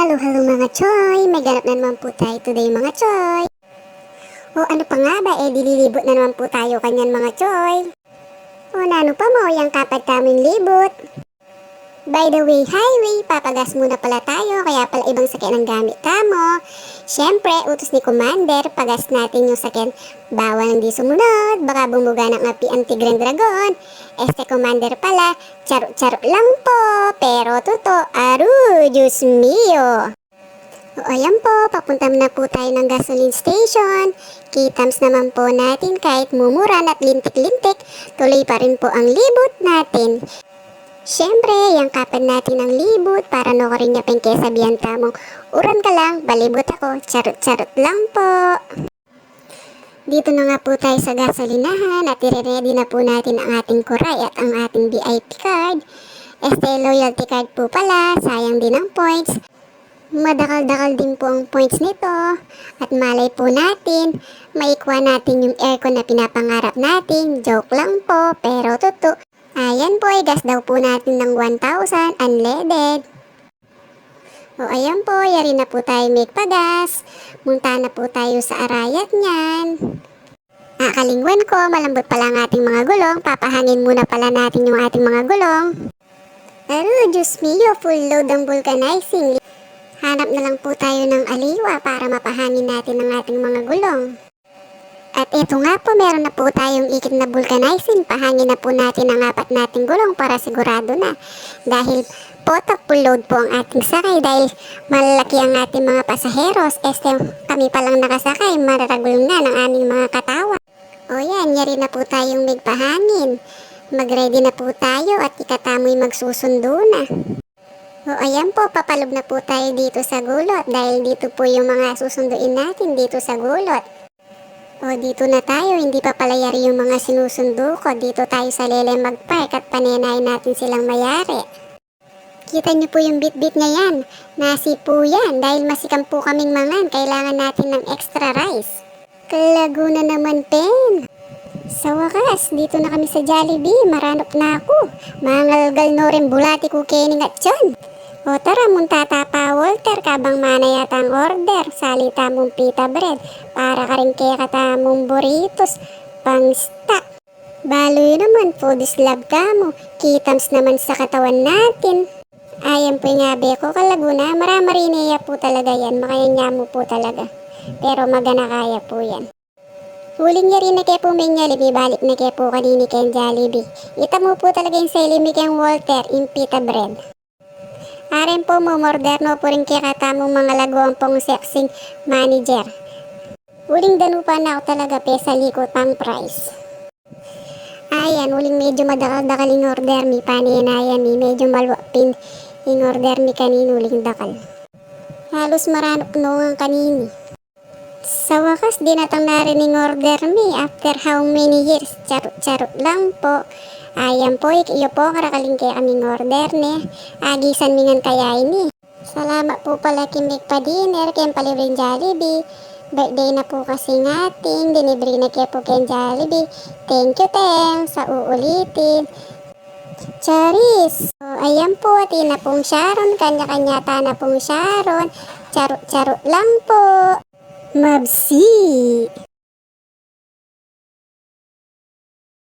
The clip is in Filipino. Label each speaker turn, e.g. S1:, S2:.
S1: Hello mga choy! May ganap na naman po tayo today mga choy! O ano pa nga ba, dililibot na naman po tayo kanyan mga choy! O nano pa mo, yung kapag kaming libot! By the way, highway, papagas muna pala tayo, kaya pala ibang sakyan ang gamit kamo. Siyempre, utos ni Commander, pagas natin yung sakyan. Bawal hindi sumunod, baka bumuga ng api ang Tigreng Dragon. Commander pala, charot-charot lang po, pero totoo, aru, Diyos mio. O ayan po, papunta na po tayo ng gasoline station. Kitams naman po natin kahit mumuran at lintik-lintik, tuloy pa rin po ang libot natin. Siyempre, yung kapan natin ang libot para no rin niya pengkesabihan tamong uran ka lang, balibot ako, charot-charot lang po. Dito na nga po tayo sa gasolinahan at i-ready na po natin ang ating kuray at ang ating VIP card. Loyalty card po pala, sayang din ang points. Madakal-dakal din po ang points nito at malay po natin, maikuha natin yung aircon na pinapangarap natin. Joke lang po, pero totoo. Ayan po, gas daw po natin ng 1,000 unleaded. O ayan po, yari na po tayo make pagas. Munta na po tayo sa arayat niyan. Kalingwan ko, malambot pala ang ating mga gulong. Papahangin muna pala natin yung ating mga gulong. Pero, Diyos mio, full load ang vulcanizing. Hanap na lang po tayo ng aliwa para mapahangin natin ang ating mga gulong. At ito nga po, meron na po tayong ikit na vulcanizing. Pahangin na po natin ang apat nating gulong para sigurado na. Dahil potak full load po ang ating sakay dahil malalaki ang ating mga pasaheros. Kami palang nakasakay, mararagul na ng aming mga katawan. O yan, yari na po tayong magpahangin. Mag-ready na po tayo at ikatamoy magsusundo na. O ayan po, papalob na po tayo dito sa gulot dahil dito po yung mga susunduin natin dito sa gulot. O dito na tayo, hindi pa pala yari yung mga sinusundo ko. Dito tayo sa lele magpark at panenay natin silang mayari. Kita nyo po yung bit-bit na yan. Nasi po yan dahil masikam po kaming mangan. Kailangan natin ng extra rice. Kalaguna naman pen. Sa wakas, dito na kami sa Jollibee. Maranop na ako. Mangalgal no rin bulati ko kening at yun. O tara, muntata pa Walter, kabang mana yata ang order. Salita mong pita bread, para ka rin kaya katamong burritos, pang stock. Baloy naman, food is love ka mo. Kitams naman sa katawan natin. Ayan po nga beko kalaguna, maramarineya po talaga yan, makayanya mo po talaga. Pero magana kaya po yan. Huling niya rin na kaya po may Jollibee, balik na kaya po kanini kayong Jollibee. Ita mo po talaga yung selimi kayong Walter, in pita bread. Aren po mo, moderno po rin kaya katamong mga laguang pong sexing manager. Huling danupa na ako talaga pesa likot pang price. Ayan, huling medyo madakal-dakal in order mi, paninayan mi, medyo malwapin in order mi kanino huling dakal. Halos maranok noong kanini. Sa wakas, dinatang narinig order mi after how many years, charot-charot lang po. Ayan po, iyo po, karakaling kaya kaming order ni. Agisan mingan kaya ini. Salamat po pala kimik pa dinner, kayang palibreng Jollibee. Birthday na po kasi ngating, dinibre na kaya po kayang Jollibee. Thank you, Teng, sa uulitin. Charis! So, ayan po, tina pong Sharon, kanya-kanya na pong Sharon. Charot-charot lang po. Mabsi!